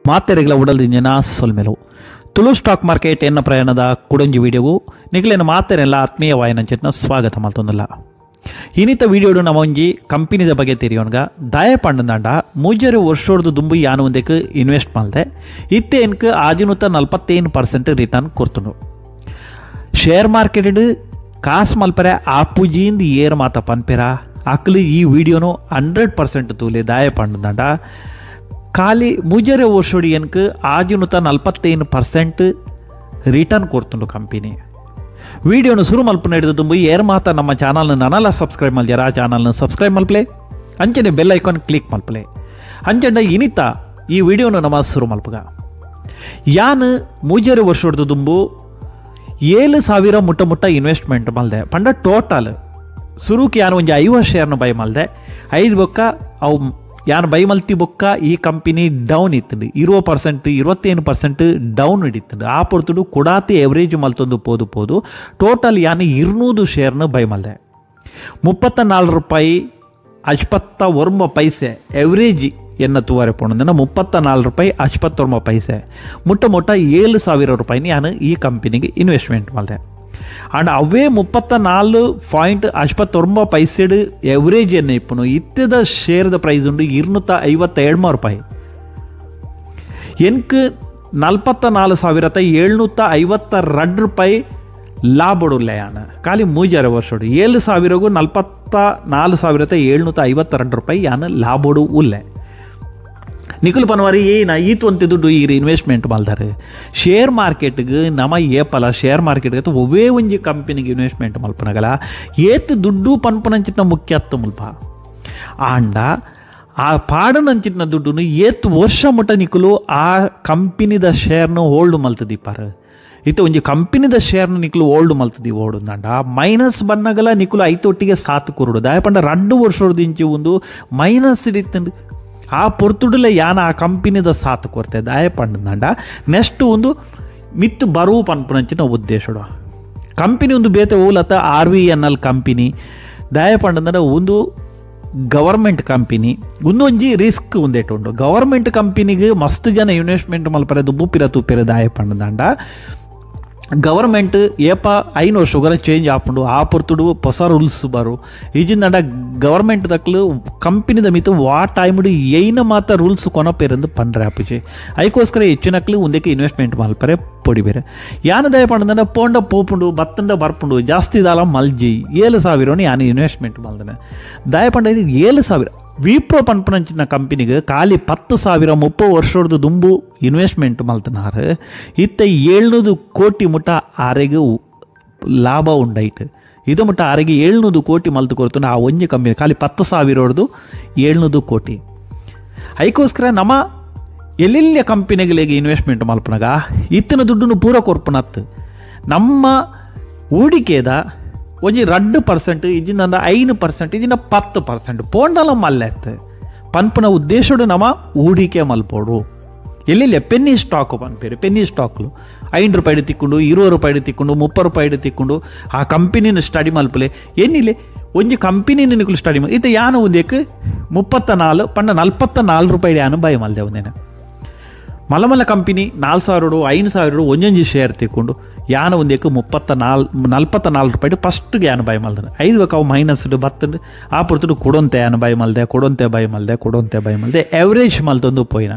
ಮಾತೆರೆಗಳ ಉಡಲ್ದಿಂಜನ ಸೊಲ್ಮೆಲು Tulu stock market ಎನ್ನ ಪ್ರಯಾಣದ ಕುಡಂಜಿ ವಿಡಿಯೋಗೂ ನಿಖಲೇನ ಮಾತೆರೆಲ್ಲ ಆತ್ಮೀಯವಾಯನಂಚಿನ ಸ್ವಾಗತ ಮಾಡ್ತೊಂದಿಲ್ಲ. ಇನ್ನಿತ ವಿಡಿಯೋಡು ನಮ್ಮ ಒಂಜಿ ಕಂಪನಿದ ಬಗ್ಗೆ ತೆರಿಯೋನ್ಗ ದಾಯ ಪಂಡಂದಾಂಡ ಮೂಜರು ವರ್ಷೋರ್ದು ದುಂಬು ಯಾನು ಒಂದಕ್ಕೆ ಇನ್ವೆಸ್ಟ್ ಮಾಡಿದೆ ಇತ್ತೆ ಎನ್ಕ ಆಜಿನುತ್ತ 41% ರಿಟರ್ನ್ ಕೊರ್ತುಂಡು. ಶೇರ್ ಮಾರ್ಕೆಟ್ ಕಾಸು ಮಲ್ಪರೆ ಆಪುಜಿಂದ ಏರು ಮಾತ ಪನ್ಪೆರ ಅಕ್ಲು ಈ ವಿಡಿಯೋನು 100% ತೂಲೆ ದಾಯ ಪಂಡಂದಾಂಡ ಖಾಲಿ ಮೂಜರೆ ವರ್ಷೋಡಿ ಎನ್ಕ ಆಜಿನುತ್ತ 41% ರಿಟರ್ನ್ ಕೊರ್ತುಂಡು ಕಂಪನಿ. ವಿಡಿಯೋನು ಶುರು ಮಲ್ಪನ ಹಿಡಿದು ತುಂಬ ಏರ್ ಮಾತ ನಮ್ಮ ಚಾನಲ್ನ ನನ್ನಲ್ಲ ಸಬ್ಸ್ಕ್ರೈಬ್ ಮಲ್ಜಾರ ಆ ಚಾನಲ್ನ ಸಬ್ಸ್ಕ್ರೈಬ್ ಮಲ್ಪಲೆ ಅಂಚನೆ ಬೆಲ್ ಐಕಾನ್ ಕ್ಲಿಕ್ ಮಲ್ಪಲೆ ಅಂಚಂಡ ಇನಿತ ಈ ವಿಡಿಯೋನು ನಮ್ಮ ಶುರು ಮಲ್ಪಗ ಯಾನು ಮೂಜರೆ ವರ್ಷ ಹೊಡೆದು ದುಂಬು 7,000 ಮುಟ್ಟ ಇನ್ವೆಸ್ಟ್ಮೆಂಟ್ ಮಲ್ದೆ ಪಂಡ ಟೋಟಲ್ ಶುರುಕ್ಕೆ ಯಾನು ಒಂಜಿ 50 ಶೇರ್ನ ಬೈ ಮಲ್ದೆ 5 ಬೊಕ್ಕ ಅವು ಯಾನು ಬೈ ಮಲ್ತಿ ಬೊಕ್ಕ ಈ ಕಂಪನಿ ಡೌನ್ ಇತ್ತು 21% ಡೌನ್ ಹಿಡಿತು ಆ ಪೊರ್ತುಡು ಕೊಡಾತಿ ಎವರೇಜ್ ಮಲ್ತೊಂದು ಪೋದು ಟೋಟಲ್ ಯಾನು 200 ಶೇರ್ನ ಬೈ ಮಲ್ದೆ ₹34.59 ಎವರೇಜ್ ಎನ್ನ ತೂವರೆ ಪೋಣಂದನ ₹34.59 ಮುಟ್ಟ 7,000 ಯಾನು ಈ ಕಂಪನಿಗೆ ಇನ್ವೆಸ್ಟ್ಮೆಂಟ್ ಮಾಡಿದೆ. ಅಂಡ್ ಅವೇ ₹34.59 ಎವರೇಜ್ ಎನ್ನ ಇಪ್ಪನು ಇತ್ತದ ಶೇರ್ದ ಪ್ರೈಸ್ ಉಂಡು ₹252 ಎನ್ಕ್ ₹44,752 ಲಾಭಡುಲ್ಲ ಯಾನ ಖಾಲಿ ಮೂಜಾರೆ ವರ್ಷೋಡು 7,000ಗೂ ₹44,752 ಯಾನ ಲಾಭಡು ಉಲ್ಲೆ ನಿಖಲ್ ಪನ್ವಾರಿ ಏನ ಈತು ಅಂತ ದುಡ್ಡು ಈಗ ಇನ್ವೆಸ್ಟ್ಮೆಂಟ್ ಮಾಡ್ತಾರೆ ಶೇರ್ ಮಾರ್ಕೆಟ್ಗೆ ನಮ್ಮ ಏಪಲ ಶೇರ್ ಮಾರ್ಕೆಟ್ಗೆ ಅಥವಾ ಒವೇ ಒಂಜಿ ಕಂಪನಿಗೆ ಇನ್ವೆಸ್ಟ್ಮೆಂಟ್ ಮಲ್ಪನಗಲ ಏತ್ ದುಡ್ಡು ಪನ್ಪನಂಚಿನ ಮುಖ್ಯ ಅತ್ತ ಮುಲ್ಪ ಆಂಡ ಆ ಪಾಡನಂಚಿನ ದುಡ್ಡು ಏತ್ ವರ್ಷ ಮುಟ್ಟ ನಿಖಲು ಆ ಕಂಪನಿದ ಶೇರ್ನ ಹೋಲ್ಡ್ ಮಲ್ತದಿಪ್ಪಾರ ಇತ್ತು ಒಂಜಿ ಕಂಪನಿದ ಶೇರ್ನ ನಿಖಲು ಹೋಲ್ಡ್ ಮಲ್ತದಿ ಓಡುಂದಾಂಡ ಮೈನಸ್ ಬನ್ನಗಲ ನಿಖಲು ಐತೊಟ್ಟಿಗೆ ಸಾತು ಕುರುಡು ದಾಯಪಂಡ 2 ವರ್ಷದಿಂಚಿ ಒಂದು ಮೈನಸ್ ಹಿಡಿತಂದು ಆ ಪೊರ್ತುಡುಲ ಯಾನ ಆ ಕಂಪನಿದ ಸಾತು ಕೊರ್ತೆ ದಾಯ ಪಂಡಂದಾಂಡ ನೆಕ್ಸ್ಟ್ ಒಂದು ಮಿತ್ತು ಬರುವ ಪನ್ಪುನಂಚಿನ ಉದ್ದೇಶಡು ಕಂಪನಿ ಒಂದು ಬೇತೆ ಓಲತ್ತ RVNL ಕಂಪನಿ ದಾಯ ಪಂಡಂದಾಂಡ ಒಂದು ಗವರ್ಮೆಂಟ್ ಕಂಪನಿ ಒಂದೊಂಜಿ ರಿಸ್ಕ್ ಉಂದೇಟುಂಡು ಗವರ್ಮೆಂಟ್ ಕಂಪನಿಗೆ ಮಸ್ತ್ ಜನ ಇನ್ವೆಸ್ಟ್ಮೆಂಟ್ ಮಲ್ಪರೆದು ಬುಪ್ಪಿರ ತೂಪಿರ ದಾಯ ಪಂಡಂದಾಂಡ ಗವರ್ಮೆಂಟ್ ಏಪ 5 ವರ್ಷ ಚೇಂಜ್ ಆಪುಂಡು ಆ ಪೊರ್ತುಡು ಹೊಸ ರೂಲ್ಸ್ ಬರು ಈಜಿಂದ ಗವರ್ಮೆಂಟ್ ದಕ್ಲು ಕಂಪನಿದ ಮಿತು ವಾ ಟೈಮ್ಡು ಏನ ಮಾತ ರೂಲ್ಸ್ ಕೊನಪೇರೆಂದು ಪಂಡ್ರೆ ಆಪುಜಿ ಅದಕ್ಕೋಸ್ಕರ ಹೆಚ್ಚಿನಕ್ಲು ಒಂದಕ್ಕೆ ಇನ್ವೆಸ್ಟ್ಮೆಂಟ್ ಮಲ್ಪರೆ ಪೊಡಿಬೇರೆ ಯಾನ ದಯ ಪಂಡ ಪೋಂಡ ಪೋಪುಂಡು ಬತ್ತಂಡ ಬರ್ಪುಂಡು ಜಾಸ್ತಿ ದಾಲ ಮಲ್ಜಿ 7,000 ಯಾನು ಇನ್ವೆಸ್ಟ್ಮೆಂಟ್ ಮಲ್ದನೆ ದಯ ಪಂಡ 7,000 ವಿಪ್ರೋ ಪನ್ಪನಂಚಿನ ಕಂಪನಿಗೆ ಖಾಲಿ 10,000 30 ವರ್ಷದ ದುಂಬು ಇನ್ವೆಸ್ಟ್ಮೆಂಟ್ ಮಲ್ತನಾರು ಇತ್ತ 700 ಕೋಟಿ ಮುಟ್ಟ ಆರೆಗೆ ಲಾಭ ಉಂಡೈಟ್ ಇದು ಮುಟ್ಟ ಆರೆಗೆ 700 ಕೋಟಿ ಮಲ್ತು ಕೊಡ್ತು ಆ ಒಂಜಿ ಕಂಪನಿ ಖಾಲಿ 10,000 700 ಕೋಟಿ ಅದಕ್ಕೋಸ್ಕರ ನಮ್ಮ ಎಲ್ಲೆಲ್ಲ ಕಂಪನಿಗಳಿಗೆ ಇನ್ವೆಸ್ಟ್ಮೆಂಟ್ ಮಲ್ಪನಾಗ ಇತ್ತಿನ ದುಡ್ಡನ್ನು ಪೂರ ಕೊರ್ಪನತ್ತು ನಮ್ಮ ಹೂಡಿಕೆದ ಒಂಜಿ 2% ಇಜಿಂದ 5% ಇಜಿಂದ 10% ಪೋಂಡಲ ಮಲ್ಲೆತ್ತು ಪನ್ಪುನ ಉದ್ದೇಶಡು ನಮ್ಮ ಹೂಡಿಕೆ ಮಲ್ಪೋಡು ಎಲ್ಲೆಲ್ಲ ಪೆನ್ನಿ ಸ್ಟಾಕ್ ಪನ್ಪೇರು ಪೆನ್ನಿ ಸ್ಟಾಕ್ಲು ₹5 ತಿಕ್ಕೊಂಡು ₹20 ತಿಕ್ಕೊಂಡು ₹30 ತಿಕ್ಕೊಂಡು ಆ ಕಂಪನಿನ ಸ್ಟಡಿ ಮಲ್ಪಲೆ ಏನಿಲ್ಲ ಒಂಜಿ ಕಂಪನಿನ ನಿಕಲು ಸ್ಟಡಿ ಮಲ್ ಇತ್ತ ಯಾನು ಒಂದಕ್ಕೆ ₹44 ಯಾನು ಬೈ ಮಲ್ದೆ ಒಂದೇನೆ ಮಲಮಲ ಕಂಪನಿ 4,000 5,000 ಒಂಜೊಂಜಿ ಶೇರ್ ತಿಕ್ಕೊಂಡು ಯಾನ ಒಂದಕ್ಕೆ ₹44 ಫಸ್ಟ್ಗೆ ಯಾನು ಬೈ ಮಲ್ದೆ 5 ಅವು ಮೈನಸ್ ಬತ್ತಂಡು ಆ ಪುರ್ತುಡು ಕೊಡೊಂತೆ ಯಾನು ಬೈ ಮಲ್ದೆ ಕೊಡೊಂತೆ ಬೈ ಮಲ್ದೆ ಎವರೇಜ್ ಮಲ್ತೊಂದು ಪೋಯಿನ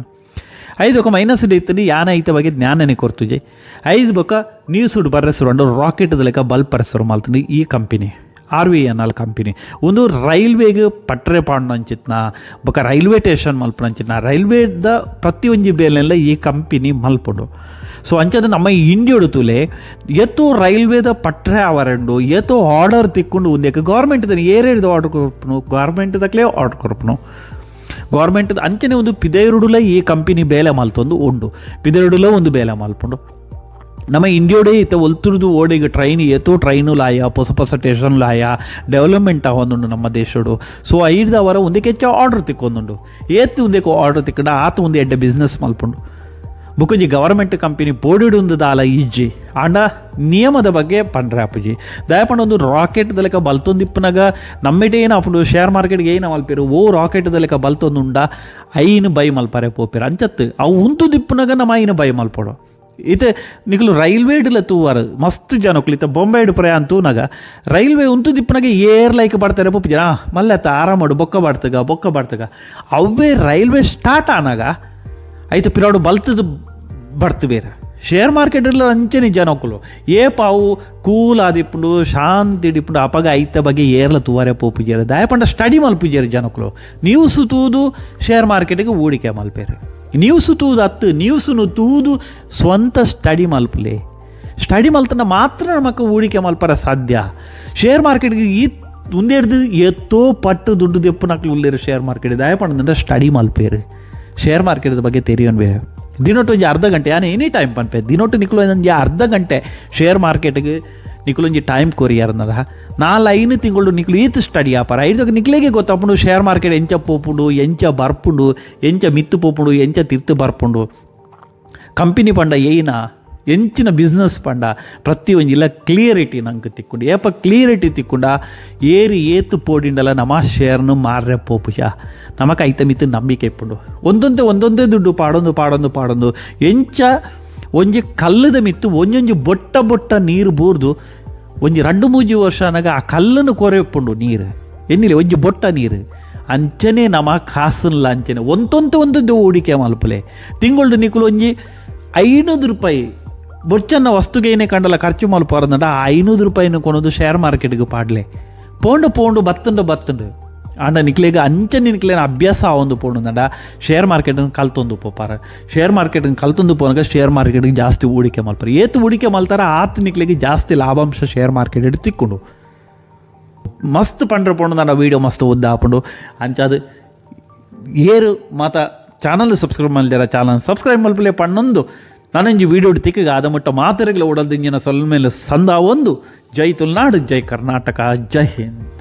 5 ಮೈನಸ್ ಇತ್ತು ಯಾನ ಐತ ಬಗ್ಗೆ ಜ್ಞಾನನೇ ಕೊರ್ತುಜೆ 5 ಬೊಕ್ಕ ನ್ಯೂಸ್ ಬರ್ರೆಸರು ರಾಕೆಟ್ ಲೆಕ್ಕ ಬಲ್ಪ್ ಪರೆಸರು ಮಲ್ತಂಡು ಈ ಕಂಪನಿ RVNL ಕಂಪನಿ ಒಂದು ರೈಲ್ವೆಗೆ ಪಟ್ರೆ ಪಾಂಡು ಅಂಚಿತ್ನ ಬೊಕ್ಕ ರೈಲ್ವೆ ಸ್ಟೇಷನ್ ಮಲ್ಪನ ಅಂಚಿತ್ನ ರೈಲ್ವೇದ ಪ್ರತಿಯೊಂದು ಬೇಲೆಲ್ಲ ಈ ಕಂಪನಿ ಮಲ್ಪುಂಡು ಸೊ ಅಂಚದ ನಮ್ಮ ಇಂಡಿಯೋಡು ತುಲೆ ಎತ್ತು ರೈಲ್ವೇದ ಪಟ್ರೆ ಅವರಂಡು ಎತ್ತು ಆರ್ಡರ್ ತಿಕ್ಕೊಂಡು ಒಂದಕ್ಕೆ ಗೌರ್ಮೆಂಟ್ ಏರೇದು ಆರ್ಡರ್ ಕೊರ್ಪನು ಗೌರ್ಮೆಂಟ್ ದಕ್ಲೇ ಆರ್ಡರ್ ಕೊರ್ಪನು ಗೌರ್ಮೆಂಟ್ ಅಂಚನೆ ಒಂದು ಪಿದೇರುಡುಲ ಈ ಕಂಪನಿ ಬೇಲೆ ಮಲ್ತೊಂದು ಉಂಡು ಪಿದೇರುಡುಲ ಒಂದು ಬೇಲೆ ಮಲ್ಪುಂಡು ನಮ್ಮ ಇಂಡಿಯೋಡೇ ಇತ್ತ ಒಲ್ತುರ್ದು ಓಡಿಗೆ ಟ್ರೈನ್ ಏತೋ ಟ್ರೈನು ಲಾಯ ಹೊಸ ಸ್ಟೇಷನ್ ಲಾಯ ಡೆವಲಪ್ಮೆಂಟ್ ಆಗೊಂದುಂಡು ನಮ್ಮ ದೇಶಡು ಸೊ 5 ಅವರ ಒಂದಕ್ಕೆ ಹೆಚ್ಚು ಆರ್ಡರ್ ತಿಕ್ಕೊಂದುಂಡು ಏತ್ತು ಒಂದಕ್ಕೆ ಆರ್ಡರ್ ತಿಕ್ಕೊಂಡು ಆತ ಒಂದು ಎಡ್ಡೆ ಬಿಸ್ನೆಸ್ ಮಲ್ಪುಂಡು ಬುಕ್ಕುಜಿ ಗವರ್ಮೆಂಟ್ ಕಂಪನಿ ಪೋಡಿಡುಂದು ದಾಲ ಇಜ್ಜಿ ಆಂಡ ನಿಯಮದ ಬಗ್ಗೆ ಪಂಡ್ರೆ ಅಪ್ಪುಜಿ ದಯಪಂಡ ಒಂದು ರಾಕೆಟ್ ದಲೆಕ ಬಲ್ತೊಂದಿಪ್ಪನಾಗ ನಮ್ಮೆಟೆ ಏನು ಅಪ್ಪುಡು ಶೇರ್ ಮಾರ್ಕೆಟ್ಗೆ ಏನು ಮಲ್ಪೇರು ಓ ರಾಕೆಟ್ ದಲೆಕ ಬಲ್ತೊಂದುಂಡ ಐನು ಬೈ ಮಲ್ಪರೆ ಪೋಪೇರು ಅಂಚತ್ತು ಅವು ಉಂತು ದಿಪ್ಪನಾಗ ನಮ್ಮ ಐನು ಬೈ ಮಲ್ಪೋಡು ಇತ್ತೆ ನಿಕಲು ರೈಲ್ವೇಡ್ಲ ತೂವಾರು ಮಸ್ತ್ ಜನಕ್ಕಲು ಇತ್ತ ಬೊಂಬೈಡ್ ಪ್ರಯಾಣ ತೂನಾಗ ರೈಲ್ವೆ ಉಂತು ದಿಪ್ಪನಾಗ ಏರ್ಲೈಕ್ ಬರ್ತಾರೆ ಪೋಪಿಜನ ಮಲ್ಲೆತ್ತ ಆರಾಮಾಡು ಬೊಕ್ಕ ಬಾಡ್ತಗ ಅವೇ ರೈಲ್ವೆ ಸ್ಟಾರ್ಟ್ ಆನಾಗ ಐತೆ ಪಿರಾಡು ಬಲ್ತದ ಬರ್ತು ಬೇರೆ ಶೇರ್ ಮಾರ್ಕೆಟಲ್ಲಿ ಅಂಚನೆ ಜನಕ್ಕಲು ಏ ಪಾವು ಕೂಲ್ ಆದಿಪ್ಪುಂಡು ಶಾಂತಿ ಇಡಿಪ್ಪುಂಡು ಅಪಗ ಐತ ಬಗ್ಗೆ ಏರ್ಲ ತೂವಾರೆ ಪೋಪಿಜಾರು ದಯಪಂಡ ಸ್ಟಡಿ ಮಲ್ಪಿಜಾರು ಜನಕ್ಕಲು ನ್ಯೂಸ್ ತೂದು ಶೇರ್ ಮಾರ್ಕೆಟಿಗೆ ಹೂಡಿಕೆ ಮಲ್ಪೇರು ನ್ಯೂಸ್ ನ್ಯೂಸನ್ನು ತೂದು ಸ್ವಂತ ಸ್ಟಡಿ ಮಲ್ಪಲೆ ಸ್ಟಡಿ ಮಲ್ತನ ಮಾತ್ರ ನಮಗೆ ಹೂಡಿಕೆ ಮಲ್ಪರ ಸಾಧ್ಯ ಶೇರ್ ಮಾರ್ಕೆಟ್ಗೆ ಈ ಒಂದೇಡ್ದು ಎತ್ತೋ ಪಟ್ಟು ದುಡ್ಡು ದೆಪ್ಪನಕ್ಲು ಉಳ್ಳೇರು ಶೇರ್ ಮಾರ್ಕೆಟ್ ದಯಪಂಡ ಸ್ಟಡಿ ಮಲ್ಪೇರು ಶೇರ್ ಮಾರ್ಕೆಟ್ ಬಗ್ಗೆ ತೆರಿಯೋನ್ ಬೇರೆ ದಿನೊಟ್ಟು ಒಂಜಿ ಅರ್ಧ ಗಂಟೆ ಯಾನು ಎನಿ ಟೈಮ್ ಪನ್ಪೆ ದಿನೊಟ್ಟು ನಿಕ್ಲು ಒಂಜಿ ಅರ್ಧ ಗಂಟೆ ಶೇರ್ ಮಾರ್ಕೆಟ್ಗೆ ನಿಕ್ಲೊಂಜಿ ಟೈಮ್ ಕೊರಿಯಾರನದ 4-5 ತಿಂಗಳು ನಿಕ್ಲು ಈತ್ ಸ್ಟಡಿ ಆಪಾರ ಐದು ನಿಕ್ಲೆಗೆ ಗೊತ್ತಪ್ಪುಂಡು ಶೇರ್ ಮಾರ್ಕೆಟ್ ಎಂಚ ಪೋಪುಂಡು ಎಂಚ ಬರ್ಪುಂಡು ಎಂಚ ಮಿತ್ತು ಪೋಪುಂಡು ಎಂಚ ತಿರ್ತು ಬರ್ಪುಂಡು ಕಂಪನಿ ಪಂಡ ಏನ ಎಂಚಿನ ಬಿಸ್ನೆಸ್ ಪಂಡ ಪ್ರತಿ ಒಂಜಿಲ್ಲ ಕ್ಲಿಯರಿಟಿ ನಂಗೆ ತಿಕ್ಕೊಂಡು ಏಪ ಕ್ಲಿಯರಿಟಿ ತಿಕ್ಕೊಂಡ ಏರಿ ಏತು ಪೋಡಿಂಡಲ್ಲ ನಮ್ಮ ಶೇರ್ನು ಮಾರ್ರೆ ಪೋಪುಷ ನಮಕ್ ಐತ ಮಿತ್ತು ನಂಬಿಕೆ ಇಪ್ಪುಂಡು ಒಂದೊಂದೇ ದುಡ್ಡು ಪಾಡೊಂದು ಎಂಚ ಒಂಜಿ ಕಲ್ಲದ ಮಿತ್ತು ಒಂಜೊಂಜಿ ಬೊಟ್ಟ ನೀರು ಬೂರ್ದು ಒಂಜಿ 2-3 ವರ್ಷ ಅನಾಗ ಆ ಕಲ್ಲನ್ನು ಕೊರೆಪ್ಪುಂಡು ನೀರು ಎನ್ನಿಲ್ಲ ಒಂಜಿ ಬೊಟ್ಟ ನೀರು ಅಂಚನೆ ನಮ ಕಾಸನ್ಲ ಅಂಚನೆ ಒಂದೊಂದು ಹೂಡಿಕೆ ಮಲ್ಪಲೆ ತಿಂಗಳು ನಿಕ್ಕಲು ಒಂಜಿ 500 ರೂಪಾಯಿ ಬೊಚ್ಚನ್ನ ವಸ್ತುಗೆ ಏನೇ ಕಂಡಲ್ಲ ಖರ್ಚು ಮಲ್ಪಾರಂದ ಆ 500 ರೂಪಾಯಿನ ಕೊನೋದು ಶೇರ್ ಮಾರ್ಕೆಟ್ಗೆ ಪಾಡ್ಲೆ ಪೋಂಡು ಬತ್ತುಂಡು ಆಂಡ ನಿಕ್ಲೆಗೆ ಅಂಚನೆ ನಿಕ್ಲೇನ ಅಭ್ಯಾಸ ಒಂದು ಪೋಂಡುಂದ ಶೇರ್ ಮಾರ್ಕೆಟನ್ನು ಕಲ್ತೊಂದು ಪೋಪಾರ ಶೇರ್ ಮಾರ್ಕೆಟನ್ನು ಕಲ್ತೊಂದು ಪೋನಾಗ ಶೇರ್ ಮಾರ್ಕೆಟ್ಗೆ ಜಾಸ್ತಿ ಹೂಡಿಕೆ ಮಲ್ಪಾರ ಏತು ಹೂಡಿಕೆ ಮಲ್ತಾರ ಆತು ನಿಕ್ಲೆಗೆ ಜಾಸ್ತಿ ಲಾಭಾಂಶ ಶೇರ್ ಮಾರ್ಕೆಟ್ ಇಟ್ಟು ತಿಕ್ಕೊಂಡು ಮಸ್ತ್ ಪಂಡ್ರೆ ಪೋಂಡು ವೀಡಿಯೋ ಮಸ್ತ್ ಓದ್ದ ಹಾಕೊಂಡು ಅಂಚಾದು ಏರು ಮಾತ ಚಾನಲ್ ಸಬ್ಸ್ಕ್ರೈಬ್ ಮಾಡಿದಾರ ಚಾನಲ್ ಸಬ್ಸ್ಕ್ರೈಬ್ ಮಲ್ಪಲೆ ಪಣ್ಣೊಂದು ನಾನಂಜಿ ವೀಡಿಯೋ ತಿಕ್ಕಗ ಆದ ಮಟ್ಟ ಮಾತರೆಗಳ ಓಡಲ್ದಿಂಜಿನ ಸೊಲ್ ಮೇಲೆ ಸಂದ ಒಂದು ಜೈ ತುಳುನಾಡು ಜೈ ಕರ್ನಾಟಕ ಜೈ ಹಿಂದ್.